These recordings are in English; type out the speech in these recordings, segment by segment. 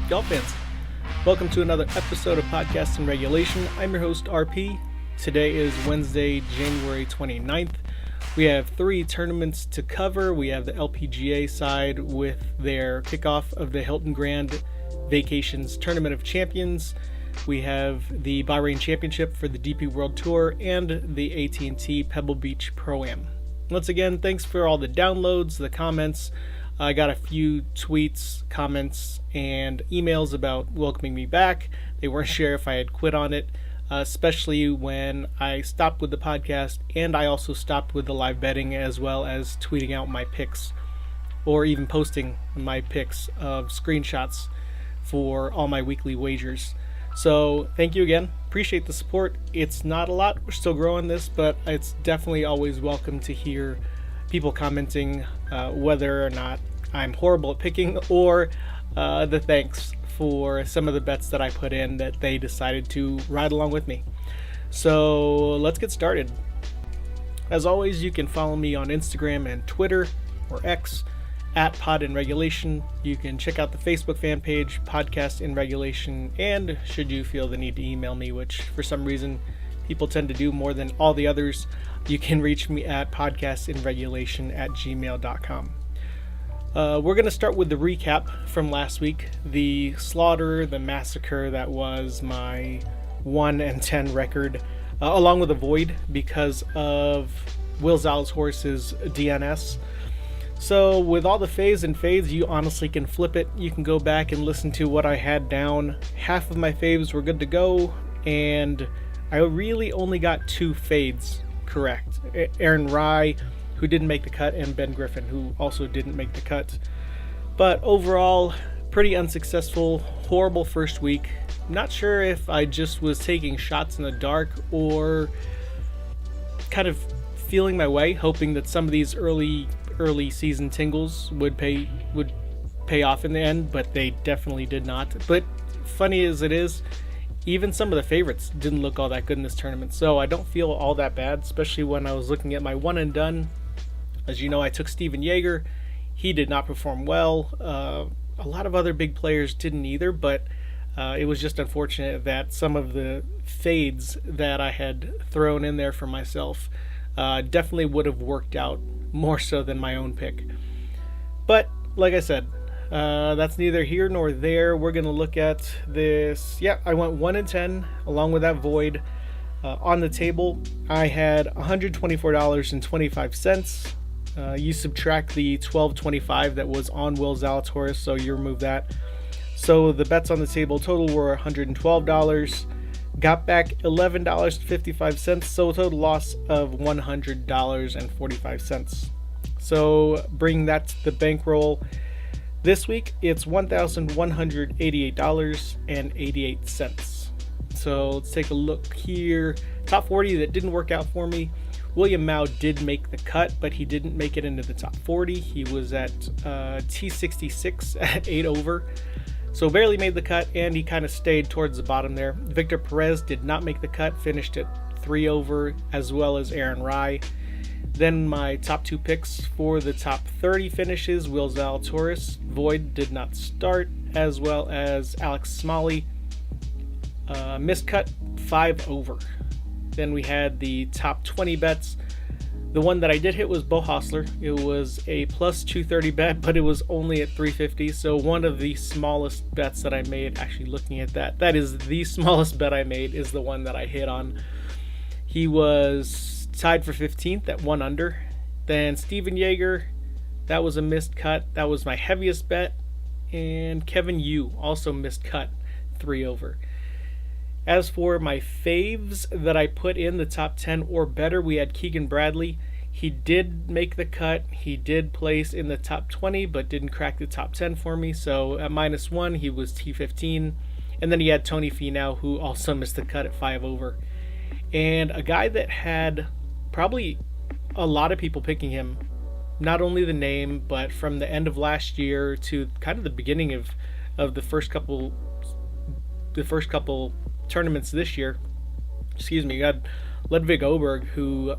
golf fans? Welcome to another episode of Podcast in Regulation. I'm your host, RP. Today is Wednesday, January 29th. We have 3 tournaments to cover. We have the LPGA side with their kickoff of the Hilton Grand Vacations Tournament of Champions. We have the Bahrain Championship for the DP World Tour and the AT&T Pebble Beach Pro-Am. Once again, thanks for all the downloads, the comments. I got a few tweets, comments, and emails about welcoming me back. They weren't sure if I had quit on it, especially when I stopped with the podcast, and I also stopped with the live betting as well as tweeting out my picks, or even posting my picks of screenshots for all my weekly wagers. So thank you again. Appreciate the support. It's not a lot. We're still growing this, but it's definitely always welcome to hear people commenting whether or not I'm horrible at picking, or the thanks for some of the bets that I put in that they decided to ride along with me. So let's get started. As always, you can follow me on Instagram and Twitter, or X, at Pod in Regulation. You can check out the Facebook fan page, Podcast in Regulation, and should you feel the need to email me, which for some reason people tend to do more than all the others, you can reach me at podcastinregulation@gmail.com. We're going to start with the recap from last week. The slaughter, the massacre that was my 1-10 record, along with a void because of Will Zalatoris's DNS. So with all the faves and fades, you honestly can flip it. You can go back and listen to what I had down. Half of my faves were good to go, and I really only got 2 fades correct. Aaron Rai, who didn't make the cut, and Ben Griffin, who also didn't make the cut. But overall, pretty unsuccessful, horrible first week. Not sure if I just was taking shots in the dark or kind of feeling my way, hoping that some of these early season tingles would pay off in the end, but they definitely did not. But funny as it is, even some of the favorites didn't look all that good in this tournament, so I don't feel all that bad, especially when I was looking at my one and done. As you know, I took Stephen Jaeger. He did not perform well. A lot of other big players didn't either, but it was just unfortunate that some of the fades that I had thrown in there for myself definitely would have worked out more so than my own pick. But like I said, that's neither here nor there. We're going to look at this. Yeah, I went 1-10 along with that void. On the table, I had $124.25. You subtract the $12.25 that was on Will Zalatoris, so you remove that. So the bets on the table total were $112. Got back $11.55, so a total loss of $100.45. So bring that to the bankroll. This week, it's $1,188.88. So let's take a look here. Top 40 that didn't work out for me. William Mao did make the cut, but he didn't make it into the top 40. He was at T66 at 8 over. So barely made the cut, and he kind of stayed towards the bottom there. Victor Perez did not make the cut, finished at 3 over, as well as Aaron Rai. Then my top 2 picks for the top 30 finishes, Will Zalatoris, void, did not start, as well as Alex Smalley, missed cut, 5 over. Then we had the top 20 bets. The one that I did hit was Beau Hossler. It was a plus 230 bet, but it was only at 350. So one of the smallest bets that I made, actually looking at that is the smallest bet I made, is the one that I hit on. He was tied for 15th at 1 under. Then Stephen Jaeger, that was a missed cut. That was my heaviest bet. And Kevin Yu also missed cut, 3 over. As for my faves that I put in the top 10 or better, we had Keegan Bradley. He did make the cut. He did place in the top 20, but didn't crack the top 10 for me. So at -1, he was T15. And then he had Tony Finau, who also missed the cut at 5 over. And a guy that had probably a lot of people picking him, not only the name, but from the end of last year to kind of the beginning of the first couple tournaments this year. You got Ludwig Oberg, who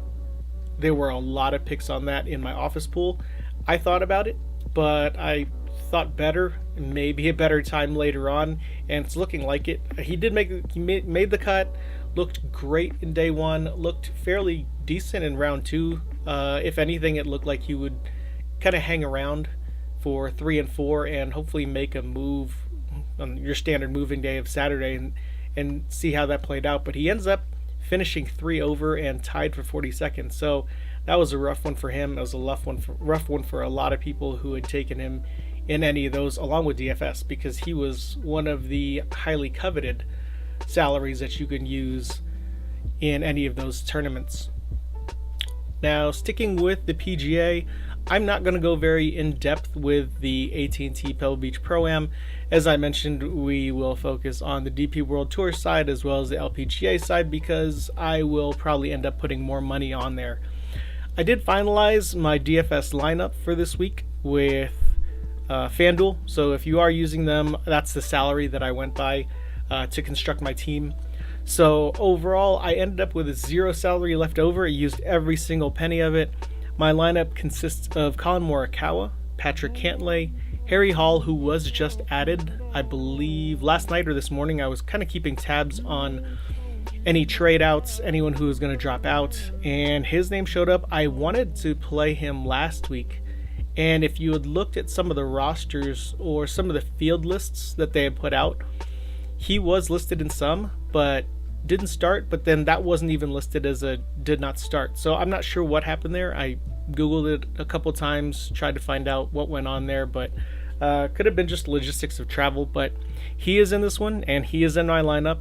there were a lot of picks on that in my office pool. I thought about it, but I thought better, maybe a better time later on, and it's looking like it. He made the cut, looked great in day one, looked fairly decent in round two. If anything, it looked like he would kind of hang around for 3 and 4 and hopefully make a move on your standard moving day of Saturday and see how that played out. But he ends up finishing 3 over and tied for 42nd. So that was a rough one for him. It was a rough one for a lot of people who had taken him in any of those, along with DFS, because he was one of the highly coveted salaries that you can use in any of those tournaments. Now, sticking with the PGA, I'm not going to go very in-depth with the AT&T Pebble Beach Pro-Am. As I mentioned, we will focus on the DP World Tour side as well as the LPGA side because I will probably end up putting more money on there. I did finalize my DFS lineup for this week with FanDuel, so if you are using them, that's the salary that I went by to construct my team. So overall, I ended up with 0 salary left over. I used every single penny of it. My lineup consists of Colin Morikawa, Patrick Cantlay, Harry Hall, who was just added, I believe, last night or this morning. I was kind of keeping tabs on any trade outs, anyone who was going to drop out, and his name showed up. I wanted to play him last week, and if you had looked at some of the rosters or some of the field lists that they had put out, he was listed in some, but didn't start, but then that wasn't even listed as a did not start. So I'm not sure what happened there. I Googled it a couple times, tried to find out what went on there, but could have been just logistics of travel. But he is in this one, and he is in my lineup,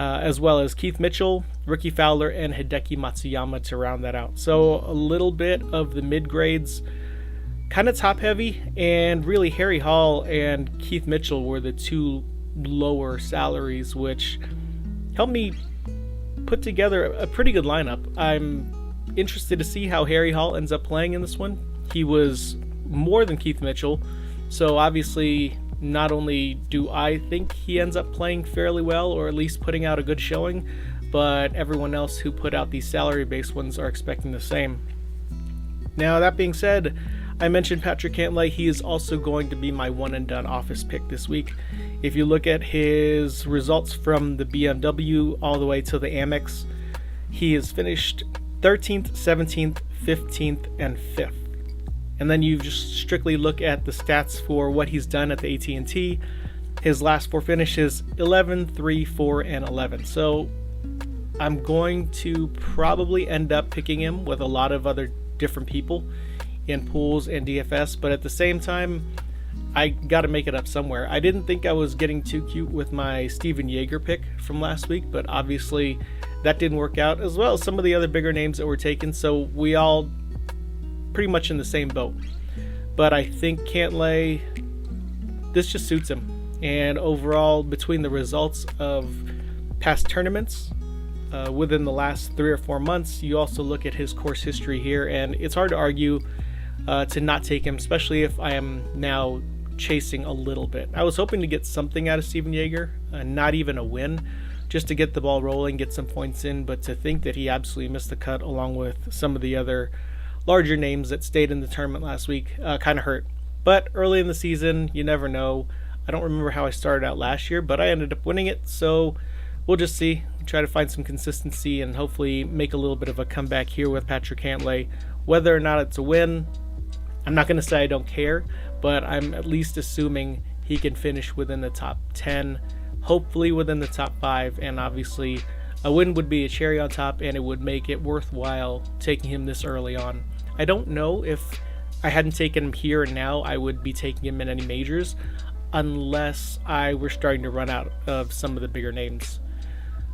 as well as Keith Mitchell, Ricky Fowler, and Hideki Matsuyama to round that out. So a little bit of the mid-grades, kind of top-heavy, and really Harry Hall and Keith Mitchell were the 2 lower salaries, which helped me put together a pretty good lineup. I'm interested to see how Harry Hall ends up playing in this one. He was more than Keith Mitchell, so obviously not only do I think he ends up playing fairly well, or at least putting out a good showing, but everyone else who put out these salary-based ones are expecting the same. Now, that being said, I mentioned Patrick Cantlay. He is also going to be my one-and-done office pick this week. If you look at his results from the BMW all the way to the Amex, he has finished 13th, 17th, 15th, and 5th. And then you just strictly look at the stats for what he's done at the AT&T. His last 4 finishes, 11, 3, 4, and 11. So I'm going to probably end up picking him with a lot of other different people in pools and DFS, but at the same time, I got to make it up somewhere. I didn't think I was getting too cute with my Steven Yeager pick from last week, but obviously that didn't work out, as well as some of the other bigger names that were taken, so we all pretty much in the same boat. But I think Cantlay, this just suits him. And overall, between the results of past tournaments within the last 3 or 4 months, you also look at his course history here, and it's hard to argue to not take him, especially if I am now chasing a little bit. I was hoping to get something out of Steven Yeager, not even a win, just to get the ball rolling, get some points in, but to think that he absolutely missed the cut along with some of the other larger names that stayed in the tournament last week kind of hurt. But early in the season, you never know. I don't remember how I started out last year, but I ended up winning it, so we'll just see. Try to find some consistency and hopefully make a little bit of a comeback here with Patrick Cantlay. Whether or not it's a win, I'm not going to say I don't care, but I'm at least assuming he can finish within the top 10, hopefully within the top 5, and obviously a win would be a cherry on top, and it would make it worthwhile taking him this early on. I don't know if I hadn't taken him here and now, I would be taking him in any majors, unless I were starting to run out of some of the bigger names.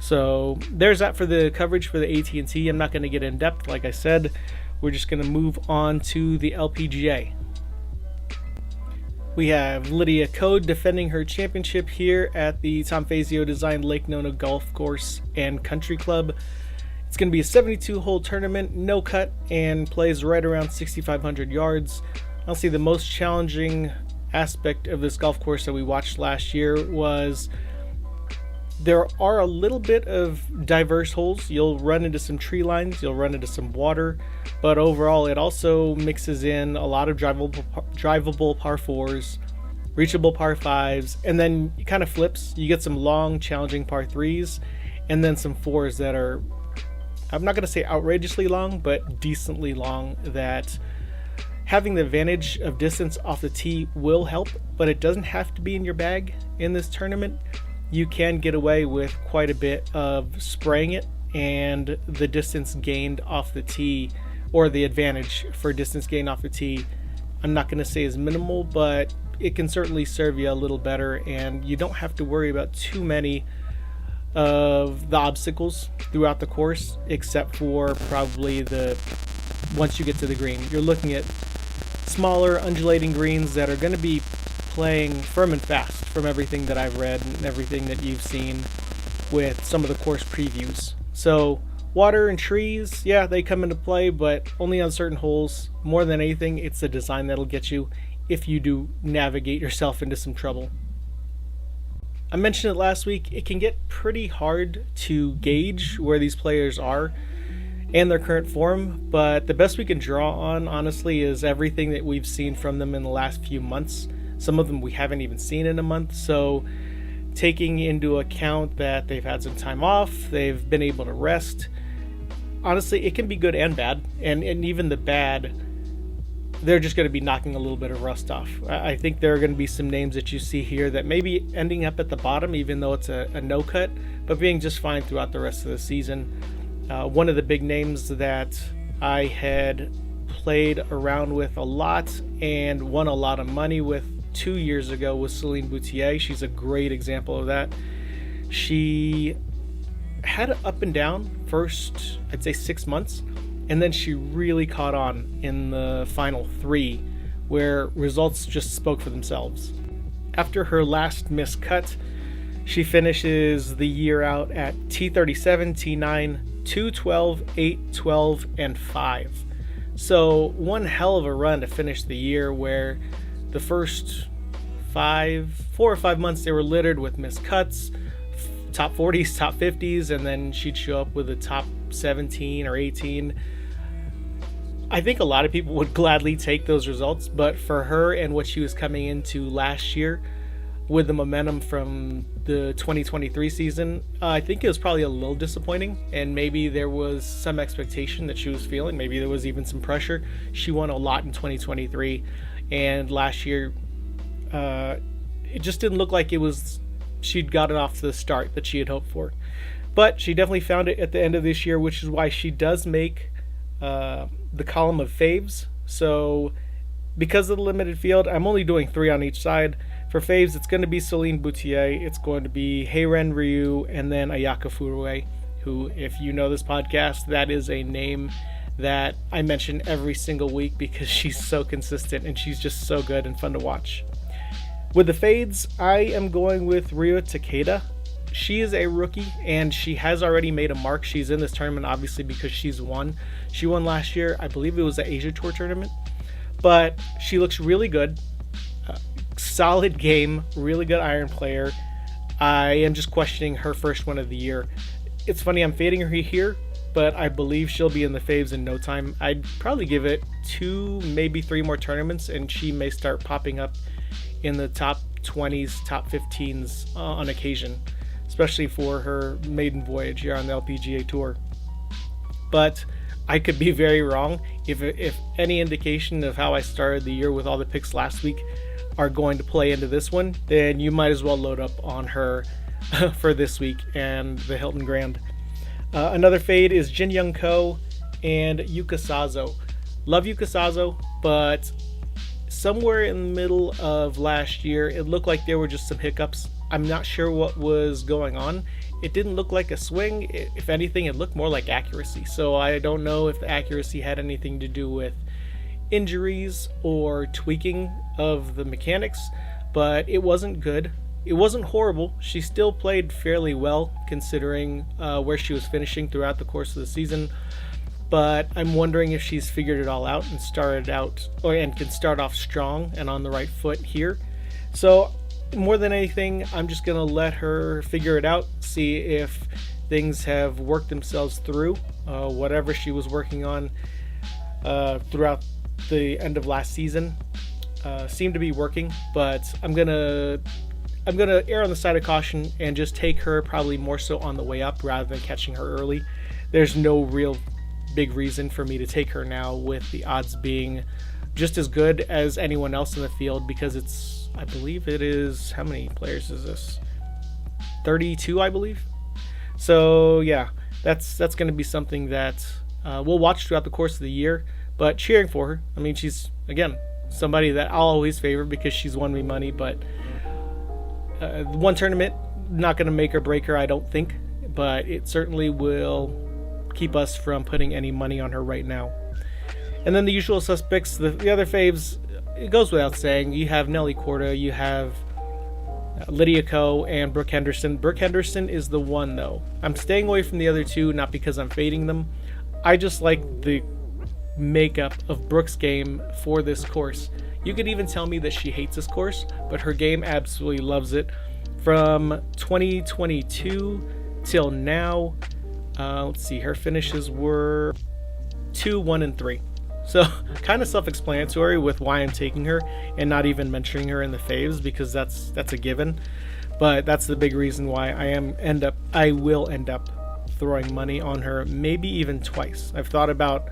So there's that for the coverage for the AT&T. I'm not going to get in depth, like I said. We're just going to move on to the LPGA. We have Lydia Ko defending her championship here at the Tom Fazio designed Lake Nona Golf Course and Country Club. It's going to be a 72-hole tournament, no cut, and plays right around 6,500 yards. I'll say the most challenging aspect of this golf course that we watched last year was There are a little bit of diverse holes. You'll run into some tree lines, you'll run into some water, but overall it also mixes in a lot of drivable par 4s, reachable par 5s, and then it kind of flips. You get some long, challenging par 3s, and then some 4s that are, I'm not going to say outrageously long, but decently long, that having the advantage of distance off the tee will help, but it doesn't have to be in your bag in this tournament. You can get away with quite a bit of spraying it, and the distance gained off the tee, or the advantage for distance gained off the tee, I'm not going to say is minimal, but it can certainly serve you a little better, and you don't have to worry about too many of the obstacles throughout the course, except for probably once you get to the green. You're looking at smaller undulating greens that are going to be playing firm and fast from everything that I've read and everything that you've seen with some of the course previews. So water and trees, yeah, they come into play, but only on certain holes. More than anything, it's the design that'll get you if you do navigate yourself into some trouble. I mentioned it last week, it can get pretty hard to gauge where these players are and their current form, but the best we can draw on, honestly, is everything that we've seen from them in the last few months. Some of them we haven't even seen in a month, so taking into account that they've had some time off, they've been able to rest, honestly, it can be good and bad, and even the bad, they're just going to be knocking a little bit of rust off. I think there are going to be some names that you see here that may be ending up at the bottom, even though it's a no-cut, but being just fine throughout the rest of the season. One of the big names that I had played around with a lot and won a lot of money with 2 years ago was Celine Boutier. She's a great example of that. She had an up and down first, I'd say 6 months, and then she really caught on in the final 3, where results just spoke for themselves. After her last missed cut, she finishes the year out at T37, T9, 212, 812, and 5. So one hell of a run to finish the year, where the first 4 or 5 months they were littered with missed cuts, top 40s, top 50s, and then she'd show up with a top 17 or 18. I think a lot of people would gladly take those results, but for her and what she was coming into last year with the momentum from the 2023 season, I think it was probably a little disappointing, and maybe there was some expectation that she was feeling. Maybe there was even some pressure. She won a lot in 2023, and last year it just didn't look like she'd gotten off to the start that she had hoped for. But she definitely found it at the end of this year, which is why she does make the column of faves. So because of the limited field, I'm only doing 3 on each side. For faves, it's going to be Celine Boutier, it's going to be Heiren Ryu, and then Ayaka Furue, who, if you know this podcast, that is a name that I mention every single week because she's so consistent and she's just so good and fun to watch. With the fades, I am going with Ryo Takeda. She is a rookie and she has already made a mark. She's in this tournament obviously because she's won. She won last year, I believe it was the Asia Tour tournament, but she looks really good. Solid game, really good iron player. I am just questioning her first one of the year. It's funny, I'm fading her here, but I believe she'll be in the faves in no time. I'd probably give it 2, maybe 3 more tournaments and she may start popping up in the top 20s, top 15s on occasion, especially for her maiden voyage here on the LPGA Tour. But I could be very wrong. If any indication of how I started the year with all the picks last week are going to play into this one, then you might as well load up on her for this week and the Hilton Grand. Another fade is Jin Young Ko and Yuka Sazo. Love Yuka Sazo, but somewhere in the middle of last year, it looked like there were just some hiccups. I'm not sure what was going on. It didn't look like a swing. If anything, it looked more like accuracy. So I don't know if the accuracy had anything to do with injuries or tweaking of the mechanics, but it wasn't good. It wasn't horrible. She still played fairly well considering where she was finishing throughout the course of the season, but I'm wondering if she's figured it all out and can start off strong and on the right foot here. So more than anything, I'm just going to let her figure it out, see if things have worked themselves through. Whatever she was working on throughout the end of last season seemed to be working, but I'm gonna err on the side of caution and just take her probably more so on the way up rather than catching her early. There's no real big reason for me to take her now, with the odds being just as good as anyone else in the field, because I believe it is, how many players is this? 32, I believe. So yeah, that's going to be something that we'll watch throughout the course of the year, but cheering for her. I mean, she's, again, somebody that I'll always favor because she's won me money, but one tournament, not going to make or break her, I don't think, but it certainly will keep us from putting any money on her right now. And then the usual suspects, the other faves, it goes without saying. You have Nelly Korda, you have Lydia Ko, and Brooke Henderson. Brooke Henderson is the one, though. I'm staying away from the other two, not because I'm fading them. I just like the makeup of Brooke's game for this course. You could even tell me that she hates this course, but her game absolutely loves it. From 2022 till now, let's see, her finishes were 2, 1, and 3. So kind of self-explanatory with why I'm taking her and not even mentioning her in the faves, because that's a given. But that's the big reason why I will end up throwing money on her, maybe even twice. I've thought about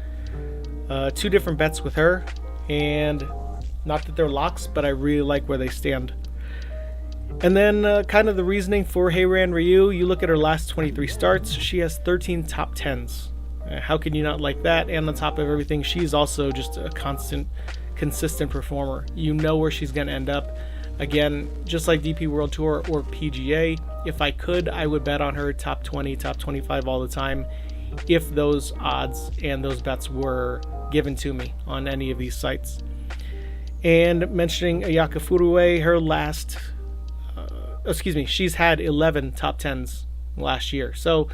2 different bets with her, and not that they're locks, but I really like where they stand. And then kind of the reasoning for Heiran Ryu, you look at her last 23 starts, she has 13 top 10s. How can you not like that? And on top of everything, she's also just a consistent performer. You know where she's going to end up. Again, just like DP World Tour or PGA, if I could, I would bet on her top 20, top 25 all the time, if those odds and those bets were given to me on any of these sites. And mentioning Ayaka Furue, her last, she's had 11 top 10s last year. So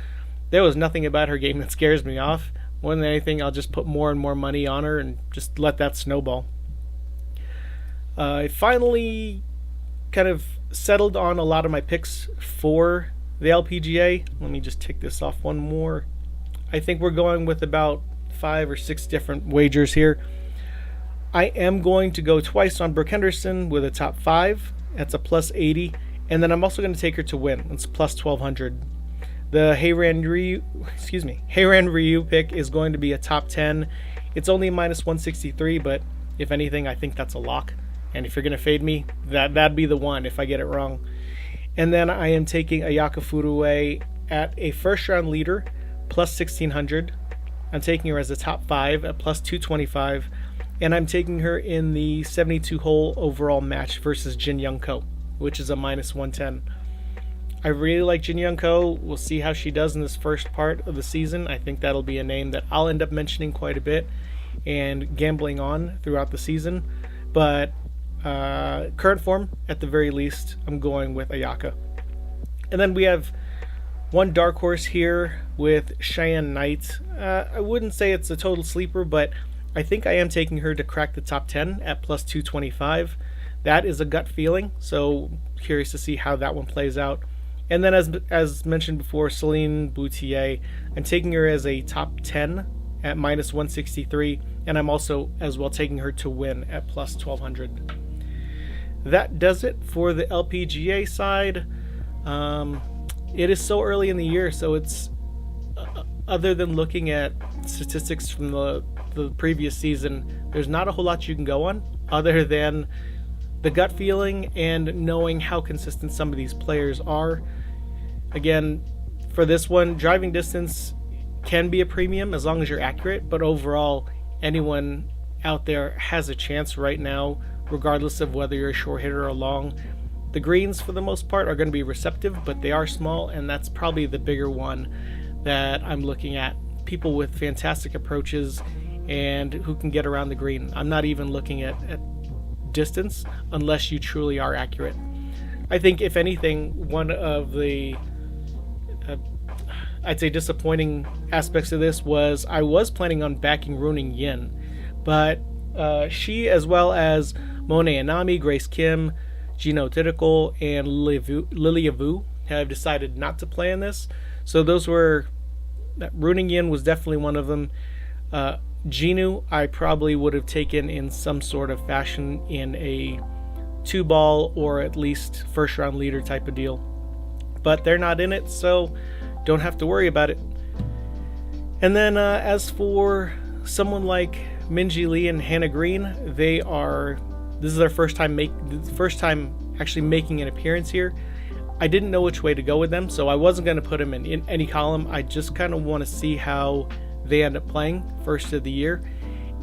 there was nothing about her game that scares me off. More than anything, I'll just put more and more money on her and just let that snowball. I finally kind of settled on a lot of my picks for the LPGA. Let me just tick this off one more. I think we're going with about 5 or 6 different wagers here. I am going to go twice on Brooke Henderson with a top 5. That's a plus 80. And then I'm also going to take her to win. It's plus 1200. The Heiran Ryu pick is going to be a top 10. It's only minus 163, but if anything, I think that's a lock. And if you're going to fade me, that'd be the one if I get it wrong. And then I am taking Ayaka Furue at a first round leader, plus 1600. I'm taking her as a top 5 at plus 225. And I'm taking her in the 72-hole overall match versus Jin Young Ko, which is a minus 110. I really like Jin Young Ko. We'll see how she does in this first part of the season. I think that'll be a name that I'll end up mentioning quite a bit and gambling on throughout the season. But current form, at the very least, I'm going with Ayaka. And then we have one dark horse here with Cheyenne Knight. I wouldn't say it's a total sleeper, but I think I am taking her to crack the top 10 at plus 225. That is a gut feeling, so curious to see how that one plays out. And then as mentioned before, Celine Boutier, I'm taking her as a top 10 at minus 163, and I'm also as well taking her to win at plus 1200. That does it for the LPGA side. It is so early in the year, so it's other than looking at statistics from the previous season, there's not a whole lot you can go on other than the gut feeling and knowing how consistent some of these players are. Again, for this one, driving distance can be a premium as long as you're accurate, but overall, anyone out there has a chance right now, regardless of whether you're a short hitter or long. The greens, for the most part, are going to be receptive, but they are small, and that's probably the bigger one that I'm looking at. People with fantastic approaches and who can get around the green. I'm not even looking at distance unless you truly are accurate. I think, if anything, one of the I'd say disappointing aspects of this was I was planning on backing Ruining Yin, but she, as well as Monet Anami, Grace Kim, Gino Tidical and Lilia Vu have decided not to play in this. So those were, Ruining Yin was definitely one of them. Ginu, I probably would have taken in some sort of fashion in a 2-ball or at least first round leader type of deal. But they're not in it, so don't have to worry about it. And then as for someone like Minji Lee and Hannah Green, this is their first time actually making an appearance here. I didn't know which way to go with them, so I wasn't going to put them in any column. I just kind of want to see how they end up playing first of the year,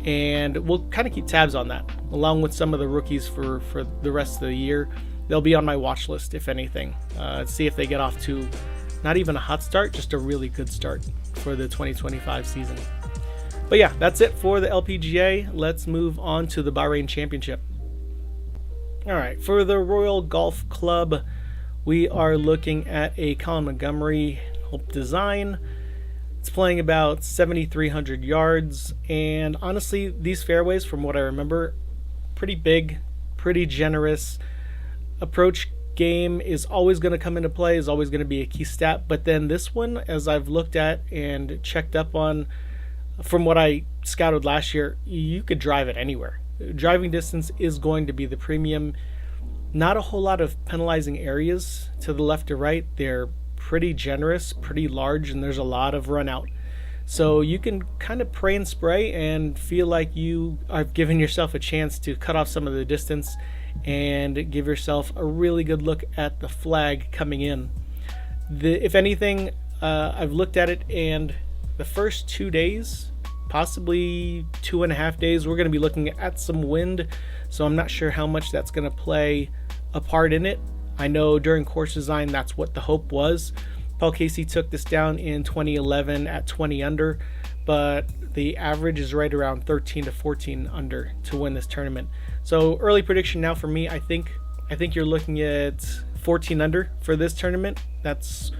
and we'll kind of keep tabs on that, along with some of the rookies for the rest of the year. They'll be on my watch list, if anything. See if they get off to not even a hot start, just a really good start for the 2025 season. But yeah, that's it for the LPGA. Let's move on to the Bahrain Championship. All right, for the Royal Golf Club, we are looking at a Colin Montgomery design. It's playing about 7,300 yards, and honestly, these fairways, from what I remember, pretty big, pretty generous. Approach game is always going to come into play, is always going to be a key stat, but then this one, as I've looked at and checked up on, from what I scouted last year, you could drive it anywhere. Driving distance is going to be the premium. Not a whole lot of penalizing areas to the left or right. They're pretty generous, pretty large, and there's a lot of run out. So you can kind of pray and spray and feel like you are giving yourself a chance to cut off some of the distance and give yourself a really good look at the flag coming in. If anything, I've looked at it, and the first 2 days, possibly 2.5 days, we're going to be looking at some wind, so I'm not sure how much that's going to play a part in it. I know during course design that's what the hope was. Paul Casey took this down in 2011 at 20 under, but the average is right around 13 to 14 under to win this tournament. So early prediction now for me, I think you're looking at 14 under for this tournament. That's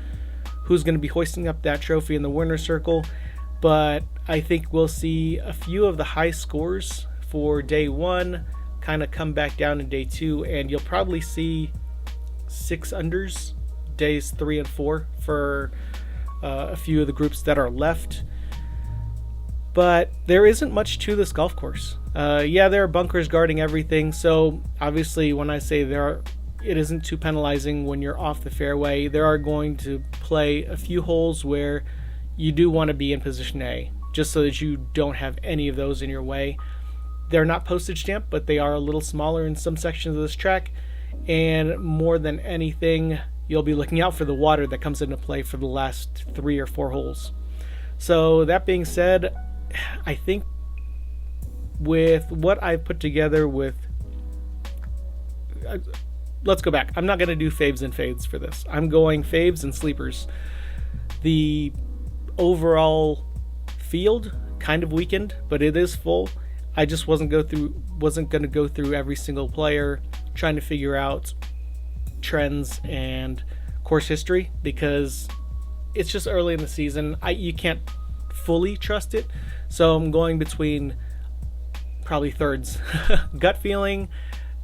who's going to be hoisting up that trophy in the winner's circle. But I think we'll see a few of the high scores for day one kind of come back down in day two, and you'll probably see 6 unders days 3 and 4 for a few of the groups that are left. But there isn't much to this golf course. There are bunkers guarding everything, so obviously when I say it isn't too penalizing when you're off the fairway. There are going to play a few holes where you do want to be in position A, just so that you don't have any of those in your way. They're not postage stamp, but they are a little smaller in some sections of this track, and more than anything, you'll be looking out for the water that comes into play for the last 3 or 4 holes. So that being said, I think with what I've put together let's go back. I'm not going to do faves and fades for this. I'm going faves and sleepers. The overall field kind of weakened, but it is full. I just wasn't going to go through every single player trying to figure out trends and course history, because it's just early in the season. You can't fully trust it, so I'm going between probably thirds. Gut feeling,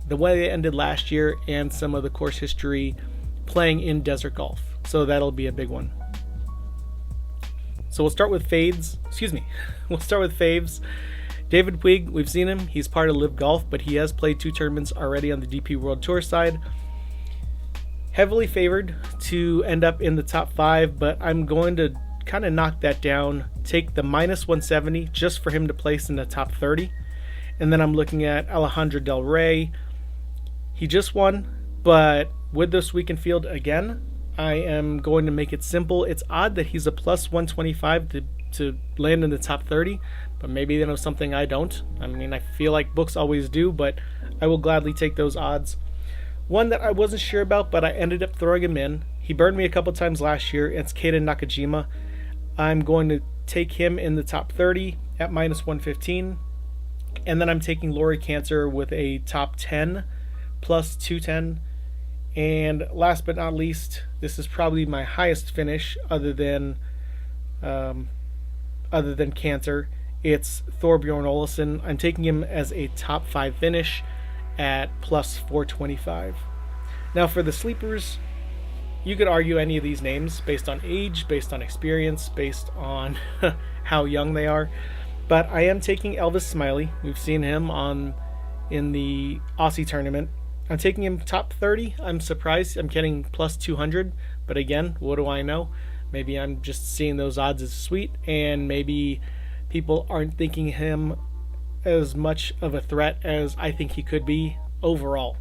the way they ended last year, and some of the course history playing in desert golf. So that'll be a big one. So we'll start with fades. We'll start with faves. David Puig, we've seen him. He's part of Live Golf, but he has played 2 tournaments already on the DP World Tour side. Heavily favored to end up in the top 5, but I'm going to kind of knock that down. Take the minus 170 just for him to place in the top 30. And then I'm looking at Alejandro Del Rey. He just won, but with this weekend field again, I am going to make it simple. It's odd that he's a plus 125 to land in the top 30, but maybe they know something I don't. I mean, I feel like books always do, but I will gladly take those odds. One that I wasn't sure about, but I ended up throwing him in. He burned me a couple times last year. It's Keita Nakajima. I'm going to take him in the top 30 at minus 115. And then I'm taking Laurie Cantor with a top 10 plus 210. And last but not least, this is probably my highest finish other than Cantor. It's Thorbjorn Olesen. I'm taking him as a top 5 finish at plus 425. Now for the sleepers, you could argue any of these names based on age, based on experience, based on how young they are. But I am taking Elvis Smiley. We've seen him in the Aussie tournament. I'm taking him top 30. I'm surprised I'm getting plus 200. But again, what do I know? Maybe I'm just seeing those odds as sweet, and maybe people aren't thinking him as much of a threat as I think he could be overall.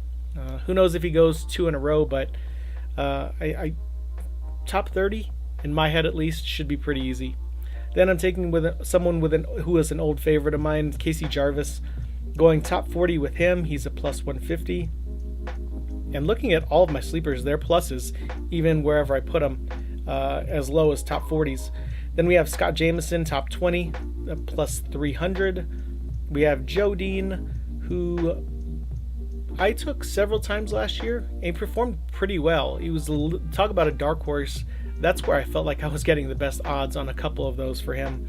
Who knows if he goes 2 in a row, but I top 30 in my head at least should be pretty easy. Then I'm taking someone who is an old favorite of mine, Casey Jarvis, going top 40 with him. He's a plus 150. And looking at all of my sleepers, they're pluses, even wherever I put them, as low as top 40s. Then we have Scott Jamieson, top 20, plus 300. We have Joe Dean, who I took several times last year and he performed pretty well. He was, talk about a dark horse. That's where I felt like I was getting the best odds on a couple of those for him.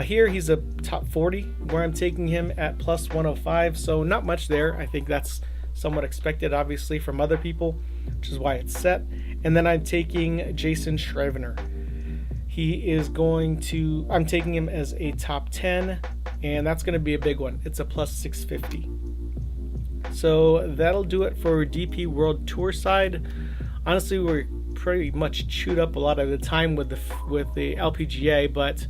Here he's a top 40, where I'm taking him at plus 105, so not much there. I think that's somewhat expected, obviously, from other people, which is why it's set. And then I'm taking Jason Schreiber. I'm taking him as a top 10, and that's going to be a big one. It's a plus 650. So that'll do it for DP World Tour side. Honestly, we're pretty much chewed up a lot of the time with the LPGA, but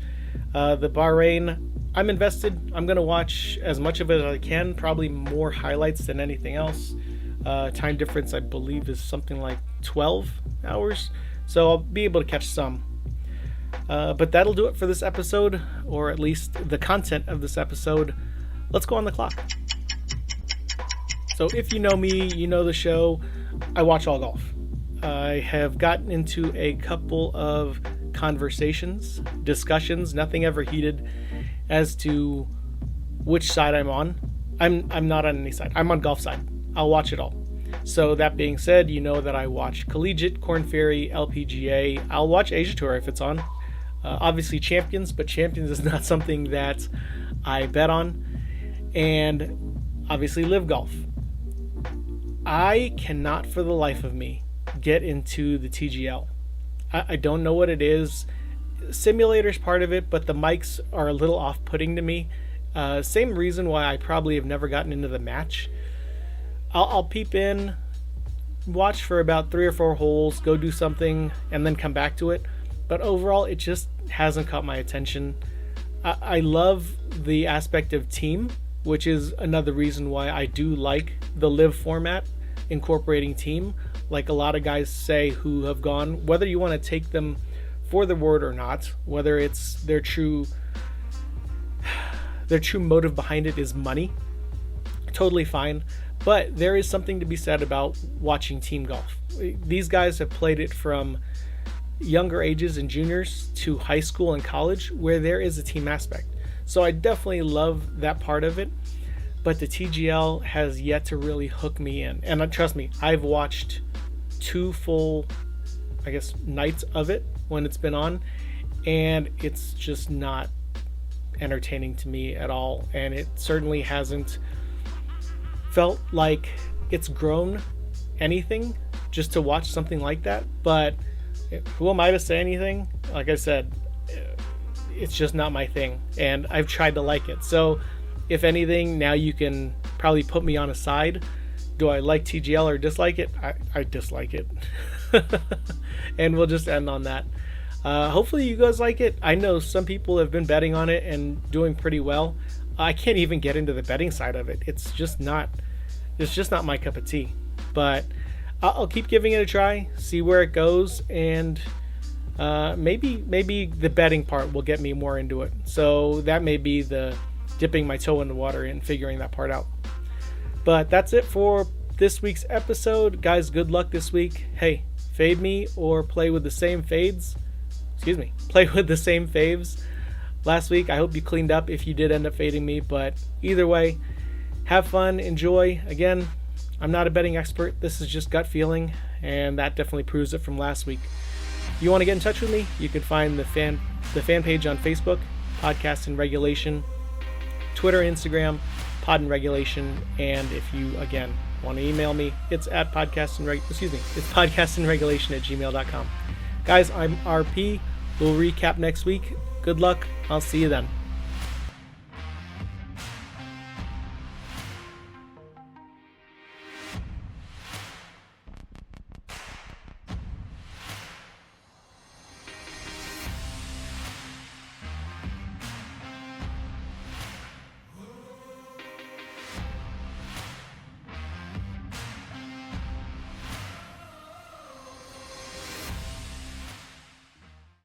the Bahrain, I'm invested. I'm going to watch as much of it as I can, probably more highlights than anything else. Time difference, I believe, is something like 12 hours, so I'll be able to catch some. But that'll do it for this episode, or at least the content of this episode. Let's go on the clock. So if you know me, you know the show, I watch all golf. I have gotten into a couple of conversations, discussions, nothing ever heated, as to which side I'm on. I'm not on any side. I'm on golf side. I'll watch it all. So that being said, you know that I watch Collegiate, Korn Ferry, LPGA. I'll watch Asia Tour if it's on. Obviously Champions, but Champions is not something that I bet on. And obviously Live Golf. I cannot for the life of me get into the TGL. I don't know what it is. Simulator's part of it, but the mics are a little off-putting to me. Same reason why I probably have never gotten into the match. I'll peep in, watch for about 3 or 4 holes, go do something, and then come back to it. But overall, it just hasn't caught my attention. I love the aspect of team, which is another reason why I do like the live format, incorporating team, like a lot of guys say who have gone, whether you want to take them for the word or not, whether it's their true motive behind it is money, totally fine. But there is something to be said about watching team golf. These guys have played it from younger ages and juniors to high school and college, where there is a team aspect. So I definitely love that part of it, but the TGL has yet to really hook me in. And trust me, I've watched 2 full, nights of it when it's been on, and it's just not entertaining to me at all. And it certainly hasn't felt like it's grown anything just to watch something like that. But who am I to say anything? Like I said, it's just not my thing, and I've tried to like it. So if anything, now you can probably put me on a side. Do I like TGL or dislike it? I dislike it. And we'll just end on that. Hopefully you guys like it. I know some people have been betting on it and doing pretty well. I can't even get into the betting side of it. It's just not my cup of tea. But I'll keep giving it a try, see where it goes, and maybe the betting part will get me more into it. So that may be the dipping my toe in the water and figuring that part out. But that's it for this week's episode. Guys, good luck this week. Hey, fade me or play with the same fades. Play with the same faves last week. I hope you cleaned up if you did end up fading me. But either way, have fun, enjoy. Again, I'm not a betting expert. This is just gut feeling, and that definitely proves it from last week. You want to get in touch with me? You can find the fan page on Facebook, Podcast in Regulation, Twitter, Instagram, Pod in Regulation, and if you, again, Want to email me? It's at podcastingregulation@gmail.com. Guys, I'm RP. We'll recap next week. Good luck. I'll see you then.